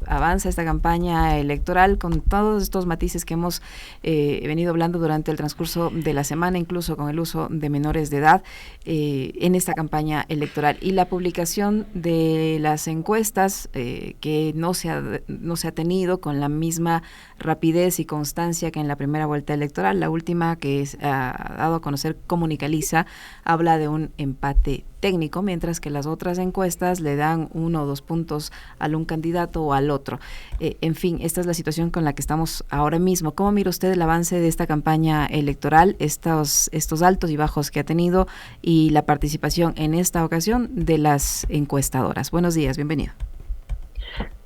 avanza esta campaña electoral con todos estos matices que hemos venido hablando durante el transcurso de la semana, incluso con el uso de menores de edad en esta campaña electoral y la publicación de las encuestas que no se ha tenido con la misma rapidez y constancia que en la primera vuelta electoral. La última que ha dado a conocer Comunicaliza habla de un empate técnico, mientras que las otras encuestas le dan 1 o 2 puntos a un candidato o al otro. En fin, esta es la situación con la que estamos ahora mismo. ¿Cómo mira usted el avance de esta campaña electoral, estos altos y bajos que ha tenido y la participación en esta ocasión de las encuestadoras? Buenos días, bienvenido.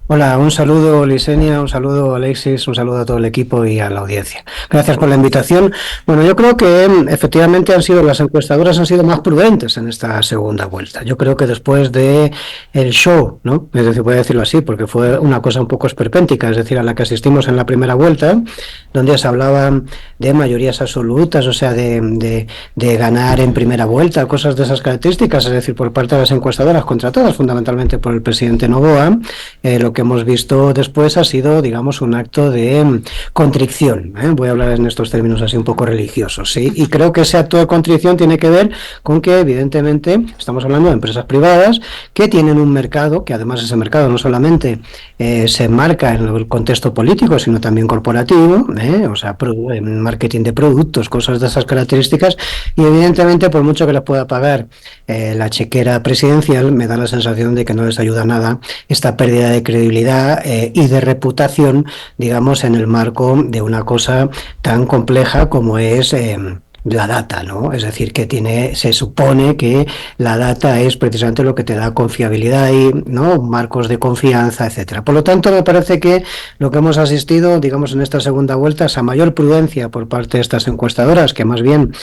Hola, un saludo Lisenia, un saludo Alexis, un saludo a todo el equipo y a la audiencia. Gracias por la invitación. Bueno, yo creo que efectivamente las encuestadoras han sido más prudentes en esta segunda vuelta. Yo creo que después de el show, ¿no? Es decir, voy a decirlo así, porque fue una cosa un poco esperpéntica, es decir, a la que asistimos en la primera vuelta, donde se hablaba de mayorías absolutas, o sea, de ganar en primera vuelta, cosas de esas características, es decir, por parte de las encuestadoras contratadas fundamentalmente por el presidente Noboa. Lo que hemos visto después ha sido, digamos, un acto de contrición. Voy a hablar en estos términos así un poco religiosos, ¿sí? Y creo que ese acto de contrición tiene que ver con que, evidentemente, estamos hablando de empresas privadas que tienen un mercado, que además ese mercado no solamente se enmarca en el contexto político, sino también corporativo, o sea, marketing de productos, cosas de esas características, y evidentemente, por mucho que les pueda pagar la chequera presidencial, me da la sensación de que no les ayuda nada esta pérdida de credibilidad y de reputación, digamos, en el marco de una cosa tan compleja como es la data, ¿no? Es decir, que se supone que la data es precisamente lo que te da confiabilidad y, ¿no?, marcos de confianza, etcétera. Por lo tanto, me parece que lo que hemos asistido, digamos, en esta segunda vuelta es a mayor prudencia por parte de estas encuestadoras, que más bien,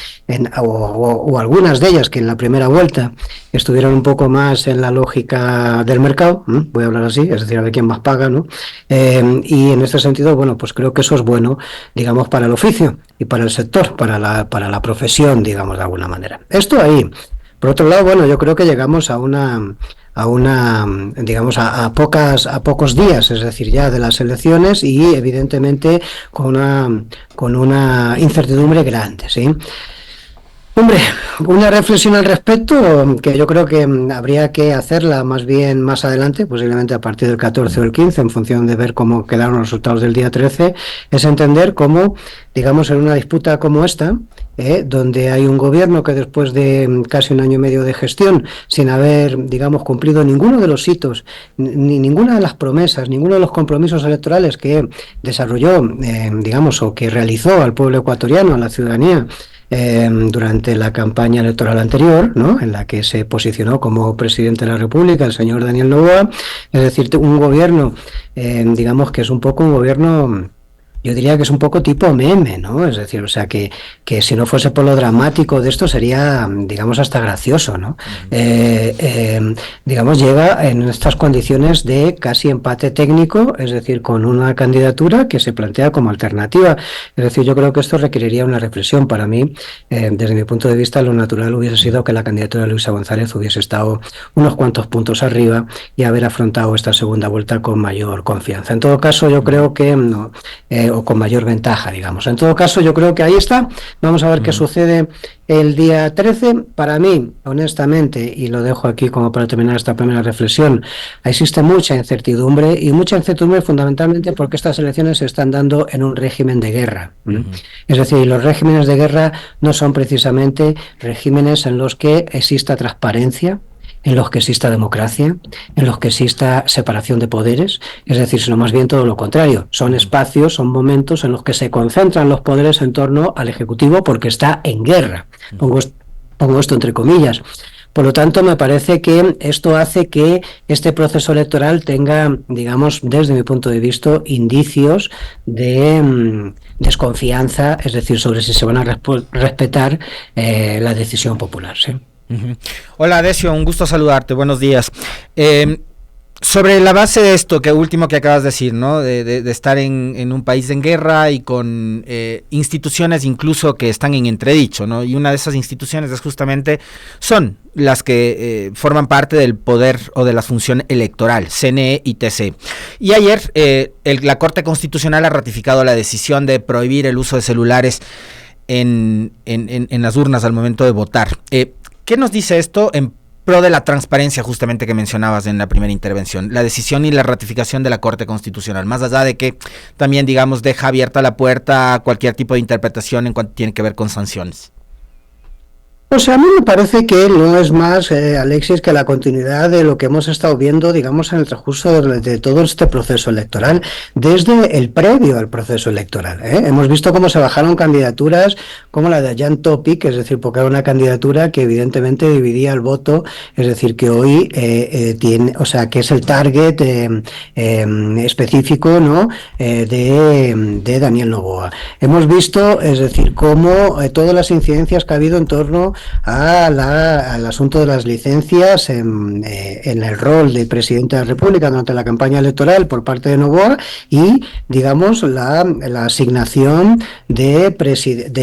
o algunas de ellas que en la primera vuelta estuvieron un poco más en la lógica del mercado, voy a hablar así, es decir, a ver quién más paga, ¿no? Y en este sentido, bueno, pues creo que eso es bueno, digamos, para el oficio y para el sector, para la profesión, digamos, de alguna manera. Esto ahí. Por otro lado, bueno, yo creo que llegamos a pocos días, es decir, ya de las elecciones y evidentemente con una incertidumbre grande, ¿sí? Hombre, una reflexión al respecto que yo creo que habría que hacerla más bien más adelante, posiblemente a partir del 14 o el 15, en función de ver cómo quedaron los resultados del día 13, es entender cómo, digamos, en una disputa como esta, donde hay un gobierno que después de casi 1 año y medio de gestión, sin haber, digamos, cumplido ninguno de los hitos, ni ninguna de las promesas, ninguno de los compromisos electorales que desarrolló, digamos, o que realizó al pueblo ecuatoriano, a la ciudadanía, durante la campaña electoral anterior, ¿no?, en la que se posicionó como presidente de la República el señor Daniel Noboa, es decir, un gobierno, digamos, que es un poco un gobierno, yo diría que es un poco tipo meme, ¿no? Es decir, o sea, que si no fuese por lo dramático de esto sería, digamos, hasta gracioso, ¿no? Digamos, llega en estas condiciones de casi empate técnico, es decir, con una candidatura que se plantea como alternativa. Es decir, yo creo que esto requeriría una reflexión. Para mí, desde mi punto de vista, lo natural hubiese sido que la candidatura de Luisa González hubiese estado unos cuantos puntos arriba y haber afrontado esta segunda vuelta con mayor confianza. En todo caso, yo creo que no... o con mayor ventaja, digamos. En todo caso, yo creo que ahí está. Vamos a ver qué sucede el día 13. Para mí, honestamente, y lo dejo aquí como para terminar esta primera reflexión, existe mucha incertidumbre, y mucha incertidumbre fundamentalmente porque estas elecciones se están dando en un régimen de guerra. Es decir, los regímenes de guerra no son precisamente regímenes en los que exista transparencia, en los que exista democracia, en los que exista separación de poderes, es decir, sino más bien todo lo contrario. Son espacios, son momentos en los que se concentran los poderes en torno al Ejecutivo porque está en guerra. Pongo esto entre comillas. Por lo tanto, me parece que esto hace que este proceso electoral tenga, digamos, desde mi punto de vista, indicios de desconfianza, es decir, sobre si se van a respetar la decisión popular, ¿sí? Hola, Decio, un gusto saludarte, buenos días. Sobre la base de esto, que último que acabas de decir, ¿no? De estar en un país en guerra y con instituciones incluso que están en entredicho, ¿no? Y una de esas instituciones es justamente son las que forman parte del poder o de la función electoral, CNE y TC. Y ayer la Corte Constitucional ha ratificado la decisión de prohibir el uso de celulares en las urnas al momento de votar. ¿Qué nos dice esto en pro de la transparencia justamente que mencionabas en la primera intervención? La decisión y la ratificación de la Corte Constitucional, más allá de que también, digamos, deja abierta la puerta a cualquier tipo de interpretación en cuanto tiene que ver con sanciones. O sea, a mí me parece que no es más, Alexis, que la continuidad de lo que hemos estado viendo, digamos, en el transcurso de todo este proceso electoral, desde el previo al proceso electoral. Hemos visto cómo se bajaron candidaturas como la de Jan Topic, es decir, porque era una candidatura que evidentemente dividía el voto, es decir, que hoy tiene, o sea, que es el target específico, ¿no? De Daniel Noboa. Hemos visto, es decir, cómo todas las incidencias que ha habido en torno al asunto de las licencias en el rol de presidente de la República durante la campaña electoral por parte de Noboa y, digamos, la asignación de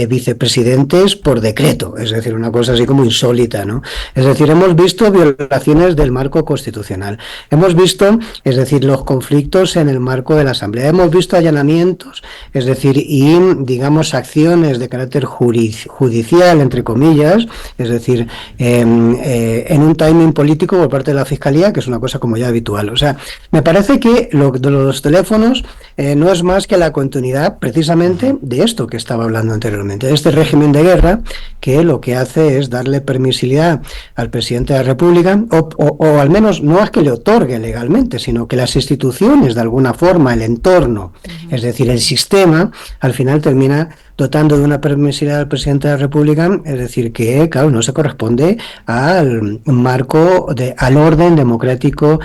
vicepresidentes por decreto, es decir, una cosa así como insólita, ¿no? Es decir, hemos visto violaciones del marco constitucional, hemos visto, es decir, los conflictos en el marco de la Asamblea, hemos visto allanamientos, es decir, y, digamos, acciones de carácter judicial, entre comillas, es decir, en un timing político por parte de la Fiscalía, que es una cosa como ya habitual. O sea, me parece que lo de los teléfonos no es más que la continuidad precisamente de esto que estaba hablando anteriormente, de este régimen de guerra que lo que hace es darle permisibilidad al presidente de la República, o al menos no es que le otorgue legalmente, sino que las instituciones, de alguna forma, el entorno, es decir, el sistema, al final termina dotando de una permisividad al presidente de la República, es decir, que, claro, no se corresponde al marco, al orden democrático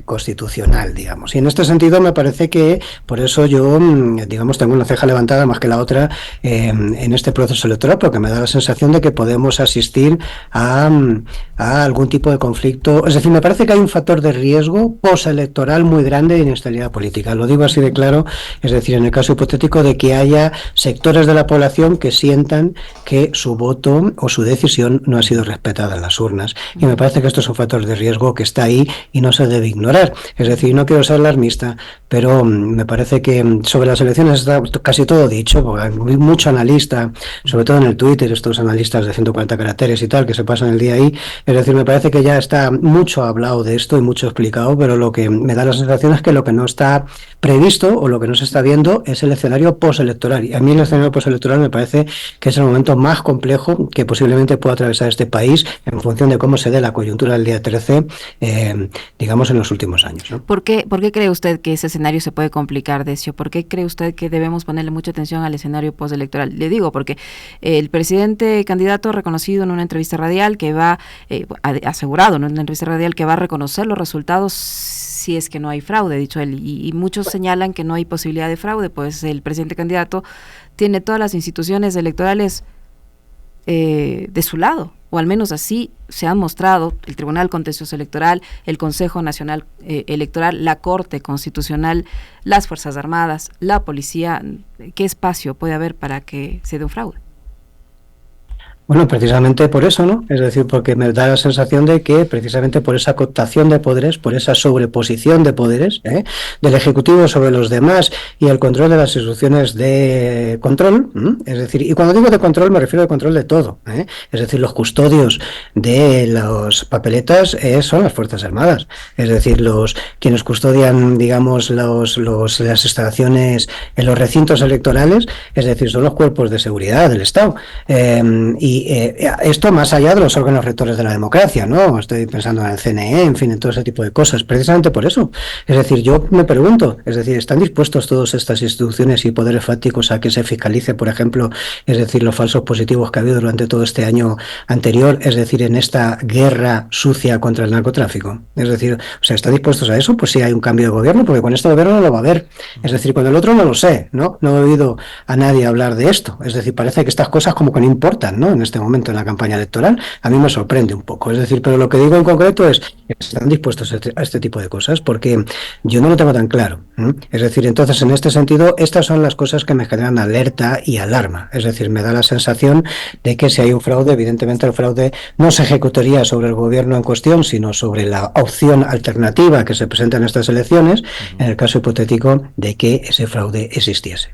constitucional, digamos. Y en este sentido me parece que, por eso yo, digamos, tengo una ceja levantada más que la otra en este proceso electoral, porque me da la sensación de que podemos asistir a algún tipo de conflicto. Es decir, me parece que hay un factor de riesgo postelectoral muy grande de inestabilidad política. Lo digo así de claro, es decir, en el caso hipotético de que haya sectores de la población que sientan que su voto o su decisión no ha sido respetada en las urnas. Y me parece que esto es un factor de riesgo que está ahí y no se debe ignorar. Es decir, no quiero ser alarmista, pero me parece que sobre las elecciones está casi todo dicho, porque hay mucho analista, sobre todo en el Twitter, estos analistas de 140 caracteres y tal, que se pasan el día ahí. Es decir, me parece que ya está mucho hablado de esto y mucho explicado, pero lo que me da la sensación es que lo que no está previsto o lo que no se está viendo es el escenario postelectoral. Y a mí el escenario postelectoral me parece que es el momento más complejo que posiblemente pueda atravesar este país en función de cómo se dé la coyuntura del día 13, digamos, en los últimos años, ¿no? ¿Por qué cree usted que ese escenario se puede complicar, Decio? ¿Por qué cree usted que debemos ponerle mucha atención al escenario postelectoral? Le digo, porque el presidente candidato ha reconocido en una entrevista radial que va, asegurado en una entrevista radial que va a reconocer los resultados si es que no hay fraude, dicho él, y muchos señalan que no hay posibilidad de fraude, pues el presidente candidato tiene todas las instituciones electorales de su lado, o al menos así se han mostrado el Tribunal Contencioso Electoral, el Consejo Nacional Electoral, la Corte Constitucional, las Fuerzas Armadas, la Policía. ¿Qué espacio puede haber para que se dé un fraude? Bueno, precisamente por eso, ¿no? Es decir, porque me da la sensación de que precisamente por esa cooptación de poderes, por esa sobreposición de poderes del Ejecutivo sobre los demás y el control de las instituciones de control, es decir, y cuando digo de control me refiero al control de todo, es decir, los custodios de las papeletas son las Fuerzas Armadas, es decir, quienes custodian, digamos, las instalaciones en los recintos electorales, es decir, son los cuerpos de seguridad del Estado, y esto más allá de los órganos rectores de la democracia, ¿no? Estoy pensando en el CNE, en fin, en todo ese tipo de cosas, precisamente por eso. Es decir, yo me pregunto, es decir, ¿están dispuestos todas estas instituciones y poderes fácticos a que se fiscalice, por ejemplo, es decir, los falsos positivos que ha habido durante todo este año anterior, es decir, en esta guerra sucia contra el narcotráfico? Es decir, o sea, ¿están dispuestos a eso? Pues sí hay un cambio de gobierno, porque con este gobierno no lo va a haber. Es decir, con el otro no lo sé, ¿no? No he oído a nadie hablar de esto. Es decir, parece que estas cosas como que no importan, ¿no? En este momento en la campaña electoral, a mí me sorprende un poco. Es decir, pero lo que digo en concreto es que están dispuestos a este tipo de cosas, porque yo no lo tengo tan claro. Es decir, entonces, en este sentido, estas son las cosas que me generan alerta y alarma. Es decir, me da la sensación de que si hay un fraude, evidentemente el fraude no se ejecutaría sobre el gobierno en cuestión, sino sobre la opción alternativa que se presenta en estas elecciones, en el caso hipotético de que ese fraude existiese.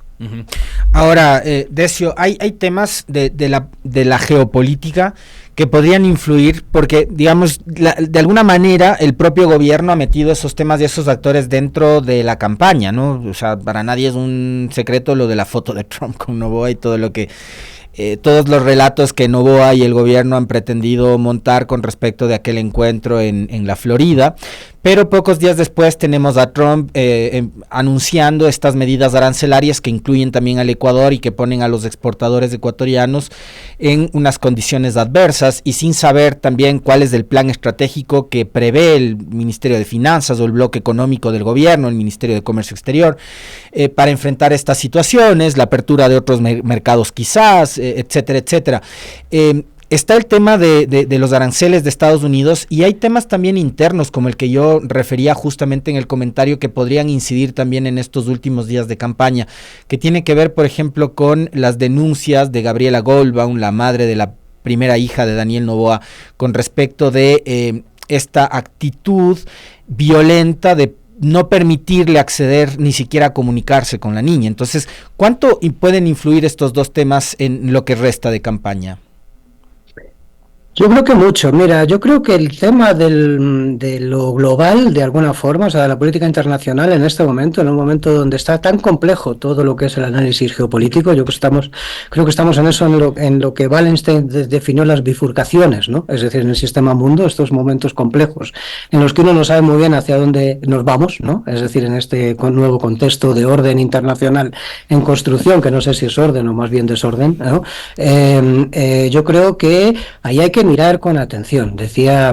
Ahora, Decio, hay temas de la geopolítica que podrían influir porque, digamos, de alguna manera el propio gobierno ha metido esos temas y esos actores dentro de la campaña, ¿no? O sea, para nadie es un secreto lo de la foto de Trump con Noboa y todo lo que... todos los relatos que Noboa y el gobierno han pretendido montar con respecto de aquel encuentro en la Florida, pero pocos días después tenemos a Trump anunciando estas medidas arancelarias que incluyen también al Ecuador y que ponen a los exportadores ecuatorianos en unas condiciones adversas y sin saber también cuál es el plan estratégico que prevé el Ministerio de Finanzas o el bloque económico del gobierno, el Ministerio de Comercio Exterior, para enfrentar estas situaciones, la apertura de otros mercados quizás, etcétera, etcétera. Está el tema de los aranceles de Estados Unidos y hay temas también internos como el que yo refería justamente en el comentario que podrían incidir también en estos últimos días de campaña, que tiene que ver, por ejemplo, con las denuncias de Gabriela Goldbaum, la madre de la primera hija de Daniel Noboa, con respecto de esta actitud violenta de no permitirle acceder ni siquiera a comunicarse con la niña. Entonces, ¿cuánto pueden influir estos dos temas en lo que resta de campaña? Yo creo que mucho. Mira, yo creo que el tema de lo global, de alguna forma, o sea, de la política internacional en este momento, en un momento donde está tan complejo todo lo que es el análisis geopolítico, creo que estamos en eso, en lo que Wallenstein definió las bifurcaciones, ¿no? Es decir, en el sistema mundo, estos momentos complejos, en los que uno no sabe muy bien hacia dónde nos vamos, ¿no? Es decir, en este nuevo contexto de orden internacional en construcción, que no sé si es orden o más bien desorden, ¿no? Yo creo que ahí hay que mirar con atención. Decía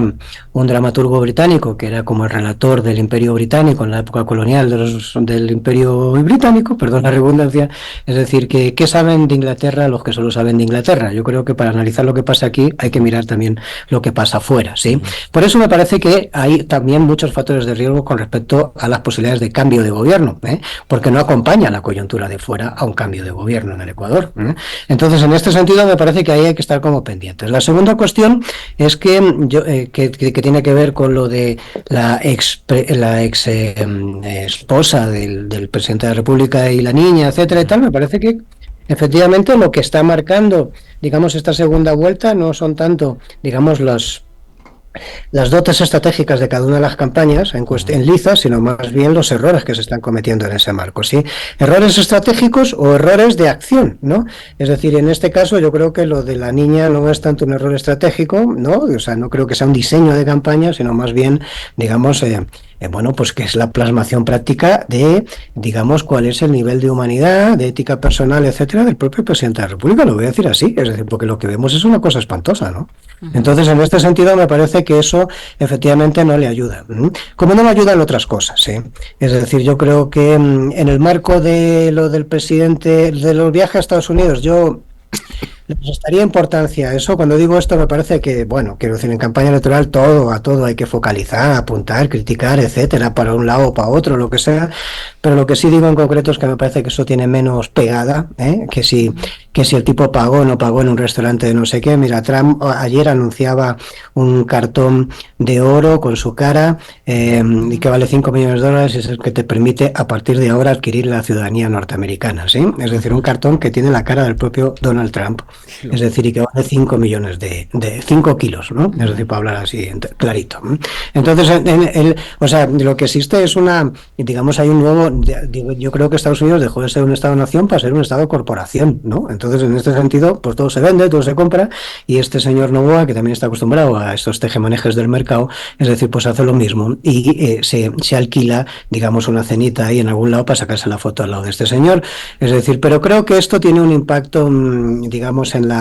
un dramaturgo británico que era como el relator del Imperio Británico en la época colonial del Imperio Británico, perdón la redundancia, es decir, que ¿qué saben de Inglaterra los que solo saben de Inglaterra? Yo creo que para analizar lo que pasa aquí hay que mirar también lo que pasa afuera, ¿sí? Por eso me parece que hay también muchos factores de riesgo con respecto a las posibilidades de cambio de gobierno, porque no acompaña la coyuntura de fuera a un cambio de gobierno en el Ecuador. Entonces, en este sentido, me parece que ahí hay que estar como pendientes. La segunda cuestión es que que tiene que ver con lo de la ex esposa del presidente de la República y la niña, etcétera y tal. Me parece que efectivamente lo que está marcando, digamos, esta segunda vuelta no son tanto, digamos, las dotes estratégicas de cada una de las campañas en liza, sino más bien los errores que se están cometiendo en ese marco, ¿sí? Errores estratégicos o errores de acción, ¿no? Es decir, en este caso yo creo que lo de la niña no es tanto un error estratégico, ¿no? O sea, no creo que sea un diseño de campaña, sino más bien, digamos, bueno, pues que es la plasmación práctica de, digamos, cuál es el nivel de humanidad, de ética personal, etcétera, del propio presidente de la República, lo voy a decir así, es decir, porque lo que vemos es una cosa espantosa, ¿no? Entonces, en este sentido, me parece que eso efectivamente no le ayuda. Como no le ayudan otras cosas, ¿sí? Es decir, yo creo que en el marco de lo del presidente, de los viajes a Estados Unidos, yo le prestaría importancia a eso. Cuando digo esto, me parece que, bueno, quiero decir, en campaña electoral a todo hay que focalizar, apuntar, criticar, etcétera, para un lado o para otro, lo que sea, pero lo que sí digo en concreto es que me parece que eso tiene menos pegada, que si el tipo pagó o no pagó en un restaurante de no sé qué. Mira, Trump ayer anunciaba un cartón de oro con su cara y que vale $5 millones, y es el que te permite a partir de ahora adquirir la ciudadanía norteamericana, ¿sí? Es decir, un cartón que tiene la cara del propio Donald Trump. Es decir, y que vale 5 millones de 5 kilos, ¿no? Es decir, para hablar así, clarito. Entonces, o sea, lo que existe es digamos, hay un nuevo, yo creo que Estados Unidos dejó de ser un Estado-nación para ser un Estado-corporación, ¿no? Entonces, en este sentido, pues todo se vende, todo se compra, y este señor Noboa, que también está acostumbrado a estos tejemanejes del mercado, es decir, pues hace lo mismo, y se alquila, digamos, una cenita ahí en algún lado para sacarse la foto al lado de este señor. Es decir, pero creo que esto tiene un impacto, digamos, en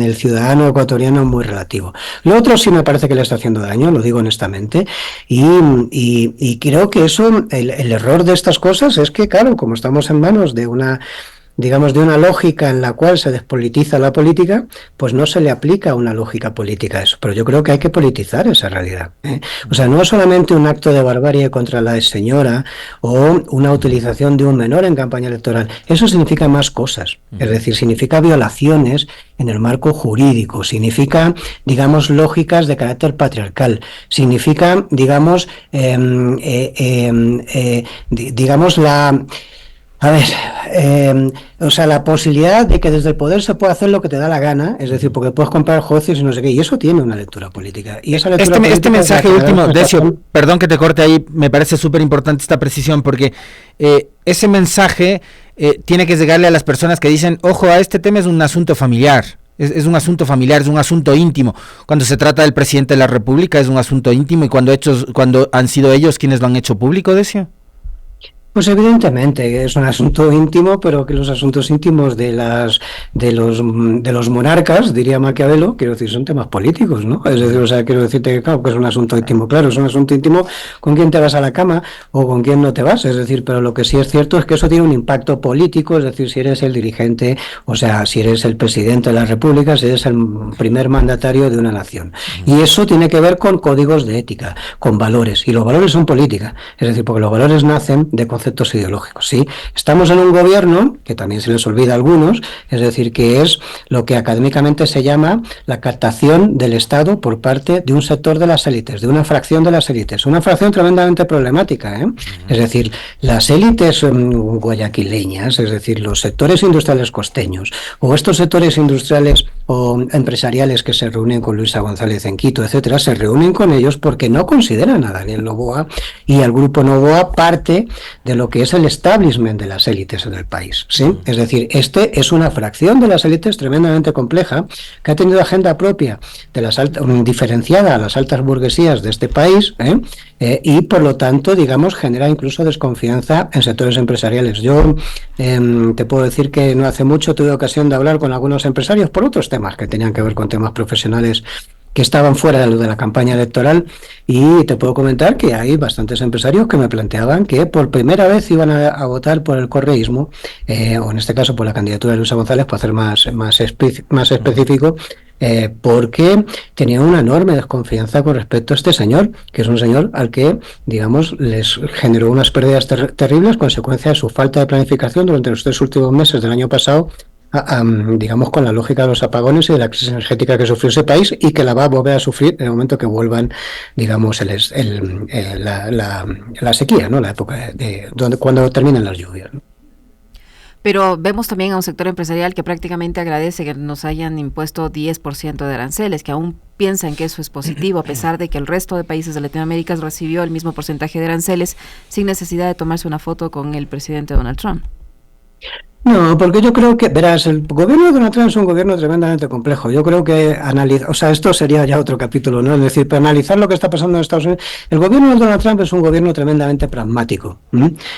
el ciudadano ecuatoriano muy relativo. Lo otro sí me parece que le está haciendo daño, lo digo honestamente, y creo que eso, el error de estas cosas es que, claro, como estamos en manos de una digamos, de una lógica en la cual se despolitiza la política, pues no se le aplica una lógica política a eso. Pero yo creo que hay que politizar esa realidad, ¿eh? O sea, no es solamente un acto de barbarie contra la señora o una utilización de un menor en campaña electoral. Eso significa más cosas. Es decir, significa violaciones en el marco jurídico, significa, digamos, lógicas de carácter patriarcal, significa, digamos, digamos o sea, la posibilidad de que desde el poder se pueda hacer lo que te da la gana, es decir, porque puedes comprar jueces y no sé qué, y eso tiene una lectura política. Y esa lectura política este mensaje último, Decio, perdón que te corte ahí, me parece súper importante esta precisión, porque ese mensaje tiene que llegarle a las personas que dicen, ojo, a este tema es un asunto familiar. Es un asunto familiar, es un asunto íntimo. Cuando se trata del presidente de la República es un asunto íntimo, y cuando han sido ellos quienes lo han hecho público, Decio. Pues evidentemente es un asunto íntimo, pero que los asuntos íntimos de los monarcas, diría Maquiavelo, quiero decir, son temas políticos, ¿no? Es decir, o sea, quiero decirte que claro, que es un asunto íntimo, claro, es un asunto íntimo con quién te vas a la cama o con quién no te vas, es decir, pero lo que sí es cierto es que eso tiene un impacto político, es decir, si eres el dirigente, o sea, si eres el presidente de la República, si eres el primer mandatario de una nación. Y eso tiene que ver con códigos de ética, con valores, y los valores son política, es decir, porque los valores nacen de conceptos ideológicos, ¿sí? Estamos en un gobierno, que también se les olvida a algunos, es decir, que es lo que académicamente se llama la captación del Estado por parte de un sector de las élites, de una fracción de las élites, una fracción tremendamente problemática, ¿eh? Es decir, las élites guayaquileñas, es decir, los sectores industriales costeños, o estos sectores industriales o empresariales que se reúnen con Luisa González en Quito, etcétera, se reúnen con ellos porque no consideran a Daniel Noboa y al grupo Noboa parte de lo que es el establishment de las élites del país, ¿sí? Es decir, este es una fracción de las élites tremendamente compleja que ha tenido agenda propia de las diferenciada a las altas burguesías de este país, y por lo tanto, digamos, genera incluso desconfianza en sectores empresariales. Yo te puedo decir que no hace mucho tuve ocasión de hablar con algunos empresarios por otros temas que tenían que ver con temas profesionales que estaban fuera de lo de la campaña electoral, y te puedo comentar que hay bastantes empresarios que me planteaban que por primera vez iban a votar por el correísmo, o en este caso por la candidatura de Luisa González, para ser más específico, porque tenían una enorme desconfianza con respecto a este señor, que es un señor al que, digamos, les generó unas pérdidas terribles, consecuencia de su falta de planificación durante los 3 últimos meses del año pasado, digamos, con la lógica de los apagones y de la crisis energética que sufrió ese país y que la va a volver a sufrir en el momento que vuelvan, digamos, la sequía, ¿no? La época cuando terminen las lluvias, ¿no? Pero vemos también a un sector empresarial que prácticamente agradece que nos hayan impuesto 10% de aranceles, que aún piensan que eso es positivo, a pesar de que el resto de países de Latinoamérica recibió el mismo porcentaje de aranceles sin necesidad de tomarse una foto con el presidente Donald Trump. No, porque yo creo que, verás, el gobierno de Donald Trump es un gobierno tremendamente complejo. Yo creo que o sea, esto sería ya otro capítulo, ¿no? Es decir, para analizar lo que está pasando en Estados Unidos, el gobierno de Donald Trump es un gobierno tremendamente pragmático.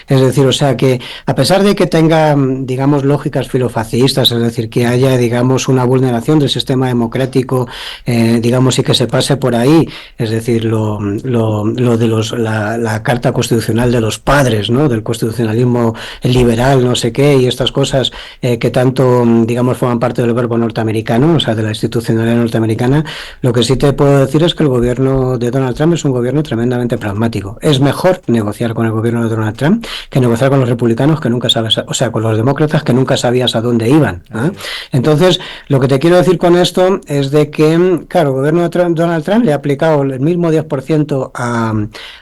Es decir, o sea, que a pesar de que tenga, digamos, lógicas filofascistas, es decir, que haya, digamos, una vulneración del sistema democrático, digamos, y que se pase por ahí, es decir, lo de la Carta Constitucional de los Padres, ¿no? Del constitucionalismo liberal, no sé qué, y estas cosas que tanto, digamos, forman parte del verbo norteamericano, o sea, de la institucionalidad norteamericana. Lo que sí te puedo decir es que el gobierno de Donald Trump es un gobierno tremendamente pragmático. Es mejor negociar con el gobierno de Donald Trump que negociar con los republicanos que nunca sabes, o sea, con los demócratas que nunca sabías a dónde iban, ¿eh? Entonces, lo que te quiero decir con esto es de que, claro, el gobierno de Donald Trump le ha aplicado el mismo 10%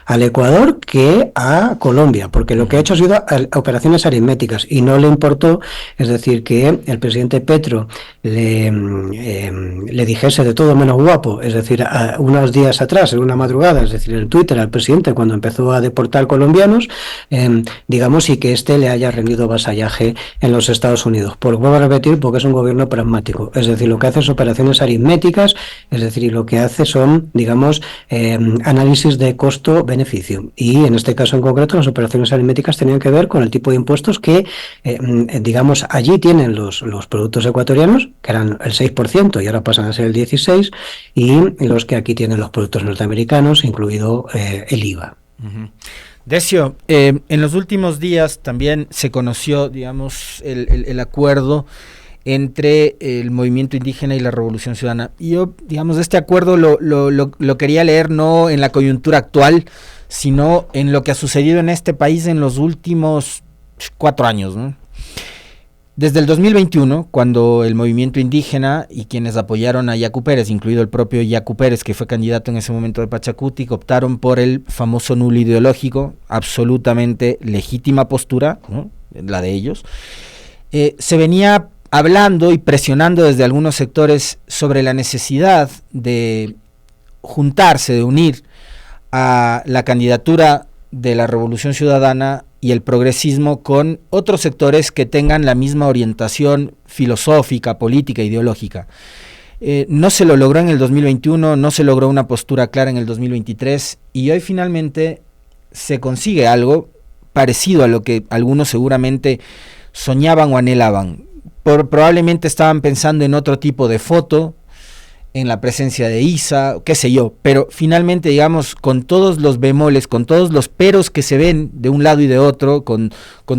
al Ecuador que a Colombia, porque lo que ha hecho ha sido operaciones aritméticas y no le importó, es decir, que el presidente Petro le dijese de todo menos guapo, es decir, unos días atrás, en una madrugada, es decir, en Twitter al presidente cuando empezó a deportar colombianos, digamos, y que éste le haya rendido vasallaje en los Estados Unidos. Vuelvo a repetir, porque es un gobierno pragmático, es decir, lo que hace es operaciones aritméticas, es decir, y lo que hace son, digamos, análisis de costo-beneficio, y en este caso en concreto las operaciones aritméticas tenían que ver con el tipo de impuestos que digamos, allí tienen los productos ecuatorianos, que eran el 6% y ahora pasan a ser el 16%, y los que aquí tienen los productos norteamericanos, incluido el IVA. Decio, en los últimos días también se conoció, digamos, el acuerdo entre el movimiento indígena y la Revolución Ciudadana. Y yo, digamos, este acuerdo lo quería leer no en la coyuntura actual, sino en lo que ha sucedido en este país en los últimos 4 años, ¿no? Desde el 2021, cuando el movimiento indígena y quienes apoyaron a Yacu Pérez, incluido el propio Yacu Pérez, que fue candidato en ese momento de Pachacutic, optaron por el famoso nulo ideológico, absolutamente legítima postura, ¿no?, la de ellos, se venía hablando y presionando desde algunos sectores sobre la necesidad de juntarse, de unir a la candidatura de la Revolución Ciudadana y el progresismo con otros sectores que tengan la misma orientación filosófica, política, ideológica. No se lo logró en el 2021, no se logró una postura clara en el 2023 y hoy finalmente se consigue algo parecido a lo que algunos seguramente soñaban o anhelaban. Probablemente estaban pensando en otro tipo de foto, en la presencia de Issa, qué sé yo, pero finalmente, digamos, con todos los bemoles, con todos los peros que se ven de un lado y de otro, con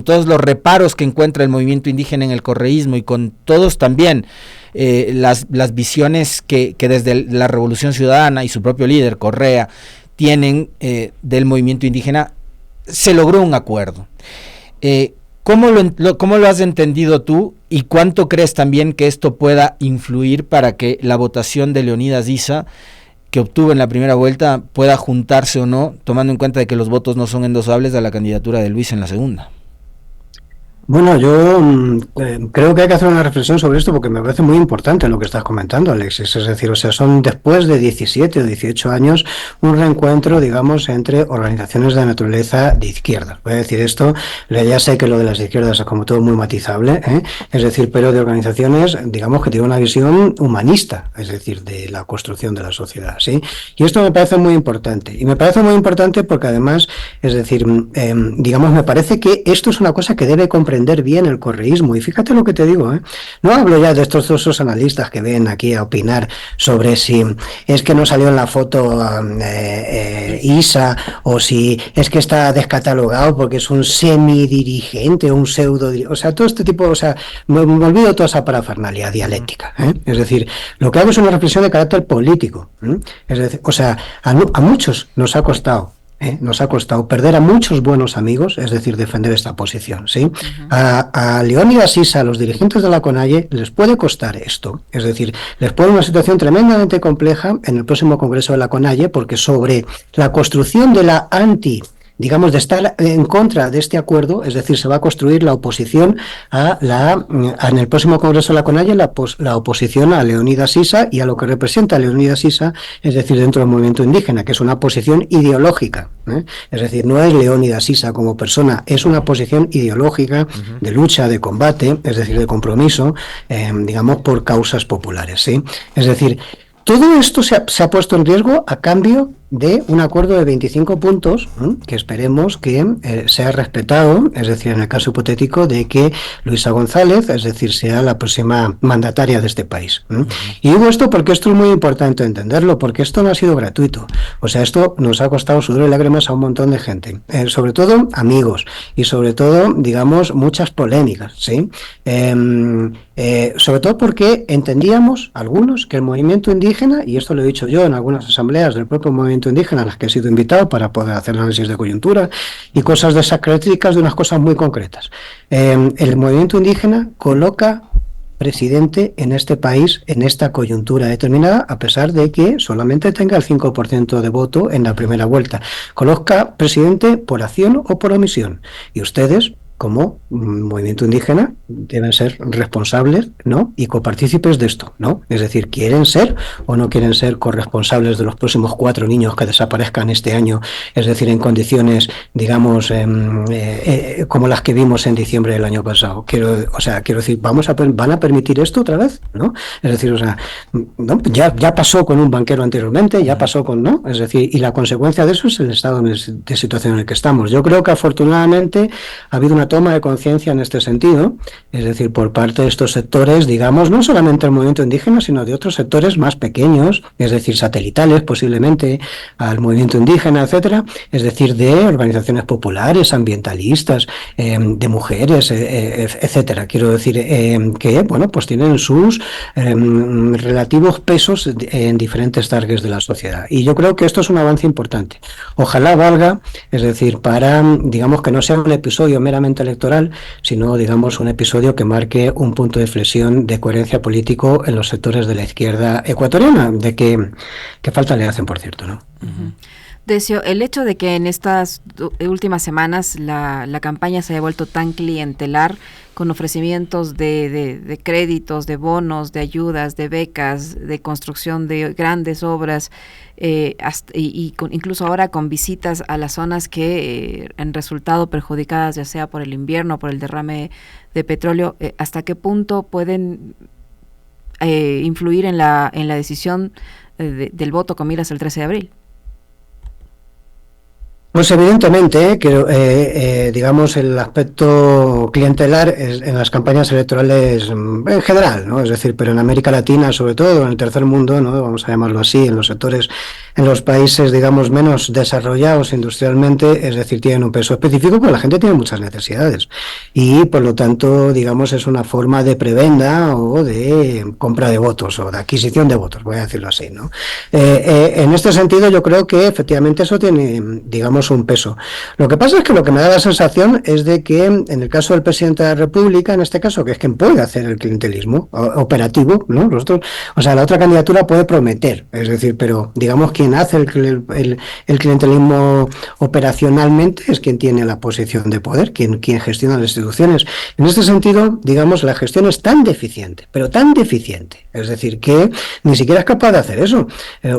todos los reparos que encuentra el movimiento indígena en el correísmo y con todos también las visiones que desde la Revolución Ciudadana y su propio líder, Correa, tienen del movimiento indígena, se logró un acuerdo. ¿Cómo lo has entendido tú y cuánto crees también que esto pueda influir para que la votación de Leonidas Issa, que obtuvo en la primera vuelta, pueda juntarse o no, tomando en cuenta de que los votos no son endosables a la candidatura de Luis en la segunda? Bueno, yo creo que hay que hacer una reflexión sobre esto porque me parece muy importante lo que estás comentando, Alexis. Es decir, o sea, son después de 17 o 18 años un reencuentro, digamos, entre organizaciones de naturaleza de izquierda. Voy a decir esto, ya sé que lo de las izquierdas es como todo muy matizable, es decir, pero de organizaciones, digamos, que tienen una visión humanista, es decir, de la construcción de la sociedad, ¿sí? Y esto me parece muy importante. Y me parece muy importante porque además, es decir, digamos, me parece que esto es una cosa que debe comprender bien el correísmo. Y fíjate lo que te digo, no hablo ya de estos dos analistas que ven aquí a opinar sobre si es que no salió en la foto Issa o si es que está descatalogado porque es un semidirigente o un pseudo, o sea, todo este tipo, o sea, me olvido toda esa parafernalia dialéctica, es decir, lo que hago es una reflexión de carácter político, es decir, o sea, a muchos nos ha costado perder a muchos buenos amigos, es decir, defender esta posición, ¿sí? A Leonidas Issa, a los dirigentes de la CONAIE, les puede costar esto, es decir, les pone una situación tremendamente compleja en el próximo congreso de la CONAIE, porque sobre la construcción de la digamos, de estar en contra de este acuerdo, es decir, se va a construir la oposición en el próximo Congreso de la CONAIE, la oposición a Leonidas Issa y a lo que representa Leonidas Issa, es decir, dentro del movimiento indígena, que es una posición ideológica, es decir, no es Leonidas Issa como persona, es una posición ideológica de lucha, de combate, es decir, de compromiso, digamos, por causas populares, ¿sí? Es decir, todo esto se ha puesto en riesgo a cambio de un acuerdo de 25 puntos que esperemos que sea respetado, es decir, en el caso hipotético de que Luisa González, es decir, sea la próxima mandataria de este país. Y digo esto porque esto es muy importante entenderlo, porque esto no ha sido gratuito. O sea, esto nos ha costado sudor y lágrimas a un montón de gente, sobre todo amigos y sobre todo, digamos, muchas polémicas, ¿sí? Sobre todo porque entendíamos algunos que el movimiento indígena, y esto lo he dicho yo en algunas asambleas del propio movimiento indígena a las que he sido invitado para poder hacer análisis de coyuntura y cosas de esas características, de unas cosas muy concretas. El movimiento indígena coloca presidente en este país en esta coyuntura determinada, a pesar de que solamente tenga el 5% de voto en la primera vuelta. Coloca presidente por acción o por omisión. Y ustedes, como movimiento indígena, deben ser responsables, ¿no?, y copartícipes de esto, ¿no? Es decir, ¿quieren ser o no quieren ser corresponsables de los próximos 4 niños que desaparezcan este año? Es decir, en condiciones, digamos, como las que vimos en diciembre del año pasado. Quiero decir, ¿van a permitir esto otra vez? ¿No? Es decir, o sea, ¿no? Ya pasó con un banquero anteriormente, ya pasó con, ¿no? Es decir, y la consecuencia de eso es el estado de situación en el que estamos. Yo creo que afortunadamente ha habido una una toma de conciencia en este sentido, es decir, por parte de estos sectores, digamos, no solamente el movimiento indígena, sino de otros sectores más pequeños, es decir, satelitales posiblemente al movimiento indígena, etcétera, es decir, de organizaciones populares, ambientalistas, de mujeres, etcétera. Quiero decir que, bueno, pues tienen sus relativos pesos en diferentes targets de la sociedad. Y yo creo que esto es un avance importante. Ojalá valga, es decir, para, digamos, que no sea un episodio meramente electoral, sino, digamos, un episodio que marque un punto de flexión de coherencia político en los sectores de la izquierda ecuatoriana, de que falta le hacen, por cierto, ¿no? Uh-huh. Decio, el hecho de que en estas últimas semanas la campaña se haya vuelto tan clientelar, con ofrecimientos de créditos, de bonos, de ayudas, de becas, de construcción de grandes obras, incluso ahora con visitas a las zonas que han resultado perjudicadas, ya sea por el invierno o por el derrame de petróleo, ¿hasta qué punto pueden influir en la decisión del voto con miras al 13 de abril? Pues evidentemente, digamos, el aspecto clientelar en las campañas electorales en general, ¿no? Es decir, pero en América Latina, sobre todo en el tercer mundo, ¿no? Vamos a llamarlo así, en los sectores, en los países, digamos, menos desarrollados industrialmente, es decir, tienen un peso específico porque la gente tiene muchas necesidades y, por lo tanto, digamos, es una forma de prebenda o de compra de votos o de adquisición de votos, voy a decirlo así, ¿no? En este sentido, yo creo que efectivamente eso tiene, digamos, un peso. Lo que pasa es que lo que me da la sensación es de que en el caso del presidente de la República, en este caso, que es quien puede hacer el clientelismo operativo, ¿no? Nosotros, o sea, la otra candidatura puede prometer, es decir, pero digamos quien hace el clientelismo operacionalmente es quien tiene la posición de poder, quien gestiona las instituciones. En este sentido, digamos, la gestión es tan deficiente, pero tan deficiente, es decir, que ni siquiera es capaz de hacer eso.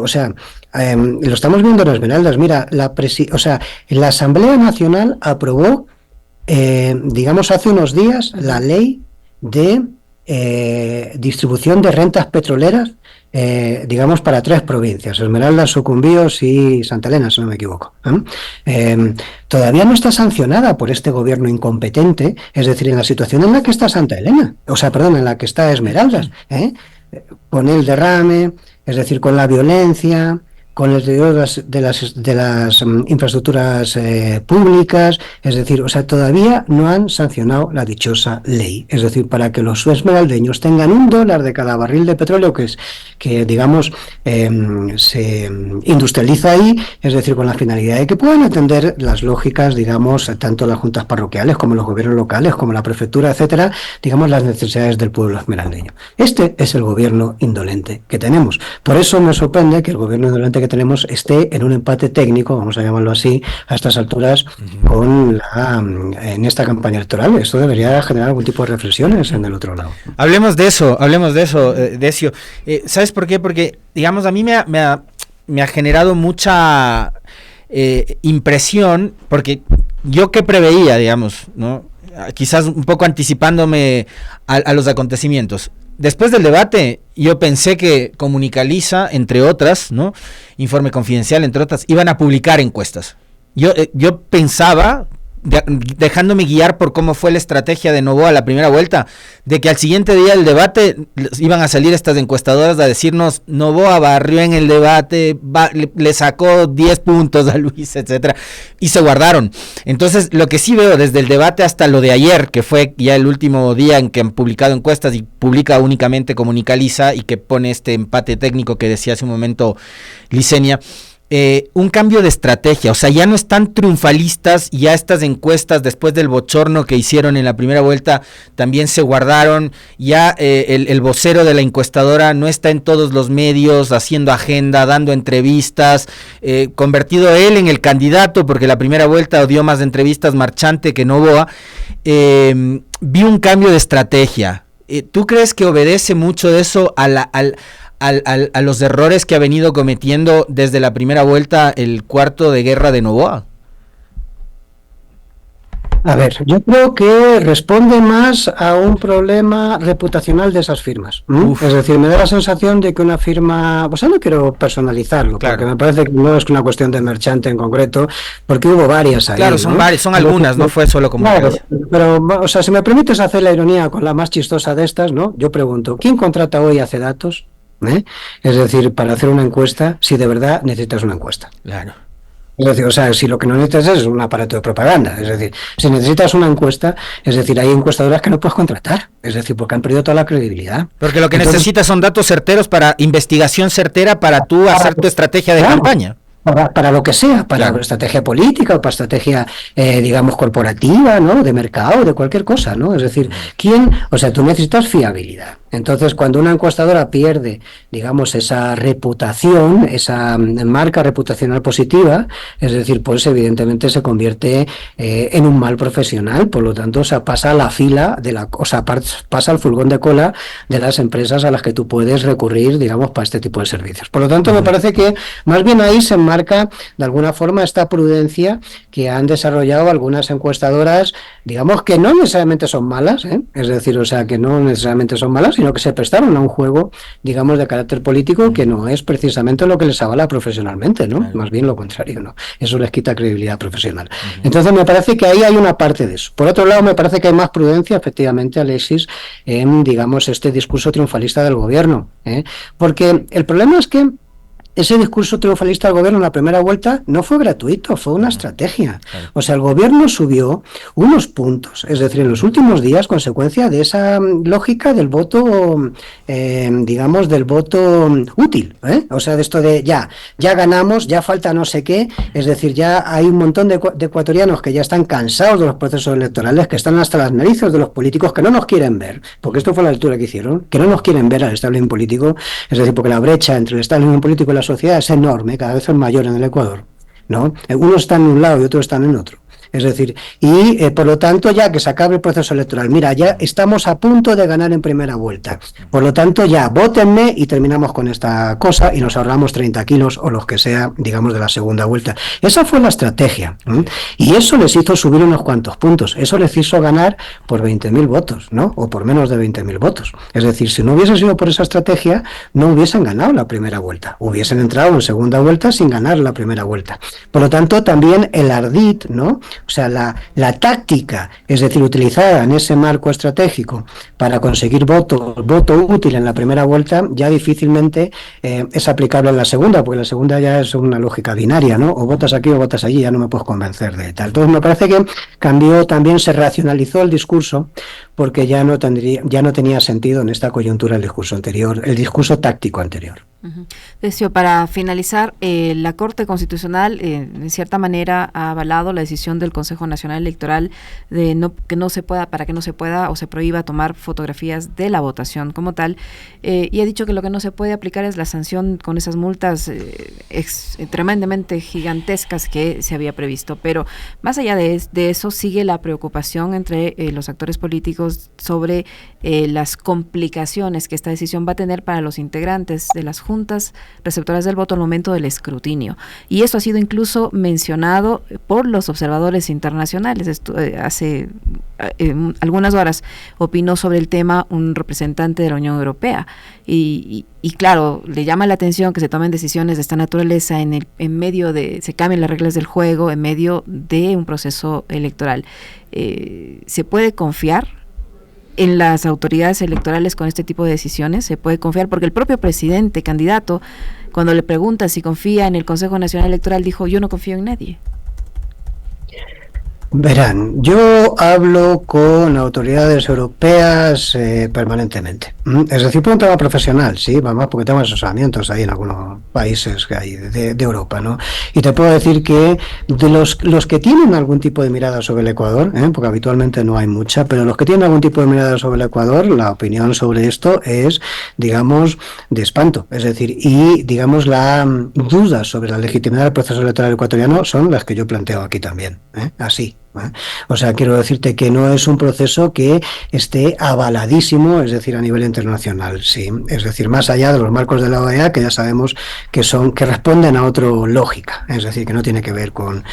O sea, lo estamos viendo en Esmeraldas. Mira, la Asamblea Nacional aprobó, digamos, hace unos días la ley de distribución de rentas petroleras, digamos, para 3 provincias, Esmeraldas, Sucumbíos y Santa Elena, si no me equivoco. Todavía no está sancionada por este gobierno incompetente, es decir, en la situación en la que está Santa Elena, o sea, perdón, en la que está Esmeraldas, con el derrame, es decir, con la violencia, con el deterioro de las infraestructuras públicas, es decir, o sea, todavía no han sancionado la dichosa ley, es decir, para que los esmeraldeños tengan $1 de cada barril de petróleo que digamos, se industrializa ahí, es decir, con la finalidad de que puedan atender las lógicas, digamos, tanto las juntas parroquiales como los gobiernos locales, como la prefectura, etcétera, digamos, las necesidades del pueblo esmeraldeño. Este es el gobierno indolente que tenemos. Por eso me sorprende que el gobierno indolente que tenemos esté en un empate técnico, vamos a llamarlo así, a estas alturas en esta campaña electoral. Esto debería generar algún tipo de reflexiones en el otro lado. Hablemos de eso, Decio. ¿Sabes por qué? Porque, digamos, a mí me ha generado mucha impresión, porque yo que preveía, digamos, ¿no? Quizás un poco anticipándome a los acontecimientos. Después del debate, yo pensé que Comunicaliza, entre otras, ¿no? Informe Confidencial, entre otras, iban a publicar encuestas. Yo pensaba, dejándome guiar por cómo fue la estrategia de Noboa la primera vuelta, de que al siguiente día del debate iban a salir estas encuestadoras a decirnos: Noboa barrió en el debate, le sacó 10 puntos a Luis, etcétera, y se guardaron. Entonces, lo que sí veo desde el debate hasta lo de ayer, que fue ya el último día en que han publicado encuestas y publica únicamente Comunicaliza y que pone este empate técnico que decía hace un momento Licenia, un cambio de estrategia, o sea, ya no están triunfalistas, ya estas encuestas después del bochorno que hicieron en la primera vuelta también se guardaron, ya el vocero de la encuestadora no está en todos los medios haciendo agenda, dando entrevistas, convertido él en el candidato, porque la primera vuelta dio más entrevistas Marchante que Noboa. Vi un cambio de estrategia. ¿Tú crees que obedece mucho de eso a los errores que ha venido cometiendo desde la primera vuelta el cuarto de guerra de Noboa? A ver, yo creo que responde más a un problema reputacional de esas firmas. Es decir, me da la sensación de que una firma, o sea, no quiero personalizarlo, claro, porque me parece que no es una cuestión de Merchante en concreto, porque hubo varias ahí. Claro, son varias, son algunas, no fue solo como. Claro, pero, o sea, si me permites hacer la ironía con la más chistosa de estas, ¿no? Yo pregunto, ¿quién contrata hoy hace datos? Es decir, para hacer una encuesta, si de verdad necesitas una encuesta. Claro. Es decir, o sea, si lo que no necesitas es un aparato de propaganda, es decir, si necesitas una encuesta, es decir, hay encuestadoras que no puedes contratar, es decir, porque han perdido toda la credibilidad. Porque lo que necesitas son datos certeros para investigación certera para tú hacer tu estrategia de campaña. Para lo que sea, para estrategia política o para estrategia, digamos, corporativa, ¿no? De mercado, de cualquier cosa, ¿no? Es decir, o sea, tú necesitas fiabilidad. Entonces, cuando una encuestadora pierde, digamos, esa reputación, esa marca reputacional positiva, es decir, pues evidentemente se convierte en un mal profesional, por lo tanto, o sea, pasa a la fila pasa al furgón de cola de las empresas a las que tú puedes recurrir, digamos, para este tipo de servicios. Por lo tanto, me parece que más bien ahí se enmarca de alguna forma esta prudencia que han desarrollado algunas encuestadoras, digamos, que no necesariamente son malas, es decir, o sea, que no necesariamente son malas, sino que se prestaron a un juego, digamos, de carácter político que no es precisamente lo que les avala profesionalmente, ¿no? Claro. Más bien lo contrario, ¿no? Eso les quita credibilidad profesional. Entonces me parece que ahí hay una parte de eso. Por otro lado, me parece que hay más prudencia, efectivamente, Alexis, en, digamos, este discurso triunfalista del gobierno, porque el problema es que ese discurso triunfalista del gobierno en la primera vuelta no fue gratuito, fue una estrategia. O sea, el gobierno subió unos puntos, es decir, en los últimos días, consecuencia de esa lógica del voto, digamos, del voto útil, o sea, de esto de ya ganamos, ya falta no sé qué, es decir, ya hay un montón de ecuatorianos que ya están cansados de los procesos electorales, que están hasta las narices de los políticos, que no nos quieren ver, porque esto fue la lectura que hicieron, que no nos quieren ver al establishment político, es decir, porque la brecha entre el establishment político y la sociedad es enorme, cada vez es mayor en el Ecuador, ¿no? Unos están en un lado y otros están en otro. Es decir, y por lo tanto, ya que se acabe el proceso electoral, mira, ya estamos a punto de ganar en primera vuelta. Por lo tanto, ya vótenme y terminamos con esta cosa y nos ahorramos 30 kilos o los que sea, digamos, de la segunda vuelta. Esa fue la estrategia. Y eso les hizo subir unos cuantos puntos. Eso les hizo ganar por 20.000 votos, ¿no? O por menos de 20.000 votos. Es decir, si no hubiese sido por esa estrategia, no hubiesen ganado la primera vuelta. Hubiesen entrado en segunda vuelta sin ganar la primera vuelta. Por lo tanto, también el ardid, ¿no? O sea, la táctica, es decir, utilizada en ese marco estratégico para conseguir voto útil en la primera vuelta, ya difícilmente es aplicable en la segunda, porque la segunda ya es una lógica binaria, ¿no? O votas aquí o votas allí, ya no me puedes convencer de tal. Entonces me parece que cambió, también se racionalizó el discurso, porque ya no tenía sentido en esta coyuntura el discurso anterior, el discurso táctico anterior. Decio, para finalizar, la Corte Constitucional en cierta manera ha avalado la decisión del Consejo Nacional Electoral de que no se pueda o se prohíba tomar fotografías de la votación como tal, y ha dicho que lo que no se puede aplicar es la sanción con esas multas tremendamente gigantescas que se había previsto. Pero más allá de eso, sigue la preocupación entre los actores políticos sobre las complicaciones que esta decisión va a tener para los integrantes de las juntas receptoras del voto al momento del escrutinio. Y eso ha sido incluso mencionado por los observadores internacionales. Hace algunas horas opinó sobre el tema un representante de la Unión Europea. Y claro, le llama la atención que se tomen decisiones de esta naturaleza en medio de, se cambien las reglas del juego, en medio de un proceso electoral. ¿Se puede confiar en las autoridades electorales con este tipo de decisiones? ¿Se puede confiar? Porque el propio presidente, candidato, cuando le pregunta si confía en el Consejo Nacional Electoral, dijo: yo no confío en nadie. Verán, yo hablo con autoridades europeas permanentemente. Es decir, por un tema profesional, sí, vamos, porque tengo asesoramientos ahí en algunos países que hay de Europa, ¿no? Y te puedo decir que de los que tienen algún tipo de mirada sobre el Ecuador, porque habitualmente no hay mucha, pero los que tienen algún tipo de mirada sobre el Ecuador, la opinión sobre esto es, digamos, de espanto. Es decir, y, digamos, la duda sobre la legitimidad del proceso electoral ecuatoriano son las que yo planteo aquí también, así. O sea, quiero decirte que no es un proceso que esté avaladísimo, es decir, a nivel internacional, sí. Es decir, más allá de los marcos de la OEA, que ya sabemos que responden a otra lógica, es decir, que no tiene que ver con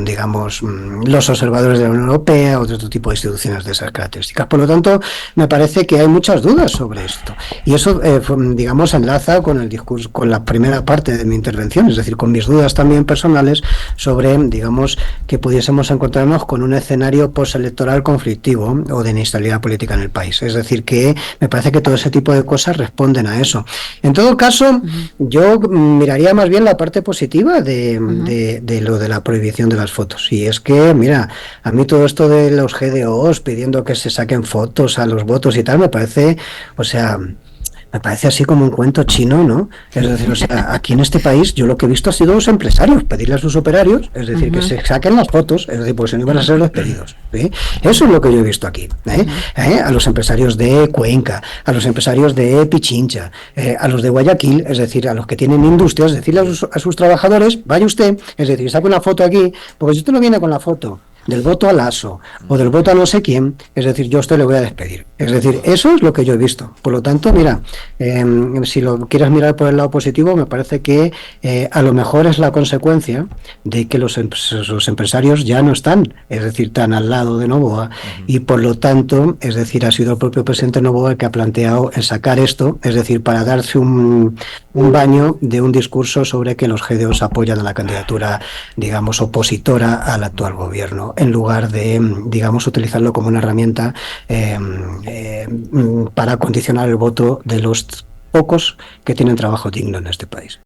digamos, los observadores de la Unión Europea o otro tipo de instituciones de esas características. Por lo tanto, me parece que hay muchas dudas sobre esto. Y eso, digamos, enlaza con el discurso, con la primera parte de mi intervención, es decir, con mis dudas también personales sobre, digamos, que pudiésemos encontrarnos con un escenario postelectoral conflictivo o de inestabilidad política en el país. Es decir, que me parece que todo ese tipo de cosas responden a eso. En todo caso, yo miraría más bien la parte positiva de lo de la prohibición de las fotos. Y es que, mira, a mí todo esto de los GDOs pidiendo que se saquen fotos a los votos y tal, me parece, o sea, me parece así como un cuento chino, ¿no? Es decir, o sea, aquí en este país yo lo que he visto ha sido los empresarios pedirle a sus operarios, es decir, que se saquen las fotos, es decir, porque si no iban a ser despedidos, ¿sí? Eso es lo que yo he visto aquí, a los empresarios de Cuenca, a los empresarios de Pichincha, a los de Guayaquil, es decir, a los que tienen industrias, decirle a sus trabajadores, vaya usted, es decir, saque una foto aquí, porque si usted no viene con la foto del voto a Lasso o del voto a no sé quién, es decir, yo a usted le voy a despedir. Es decir, eso es lo que yo he visto. Por lo tanto, mira, si lo quieres mirar por el lado positivo, me parece que a lo mejor es la consecuencia de que los empresarios ya no están, es decir, tan al lado de Noboa, y por lo tanto, es decir, ha sido el propio presidente Noboa el que ha planteado el sacar esto, es decir, para darse un baño de un discurso sobre que los GDOs apoyan a la candidatura, digamos, opositora al actual gobierno, en lugar de, digamos, utilizarlo como una herramienta para condicionar el voto de los pocos que tienen trabajo digno en este país.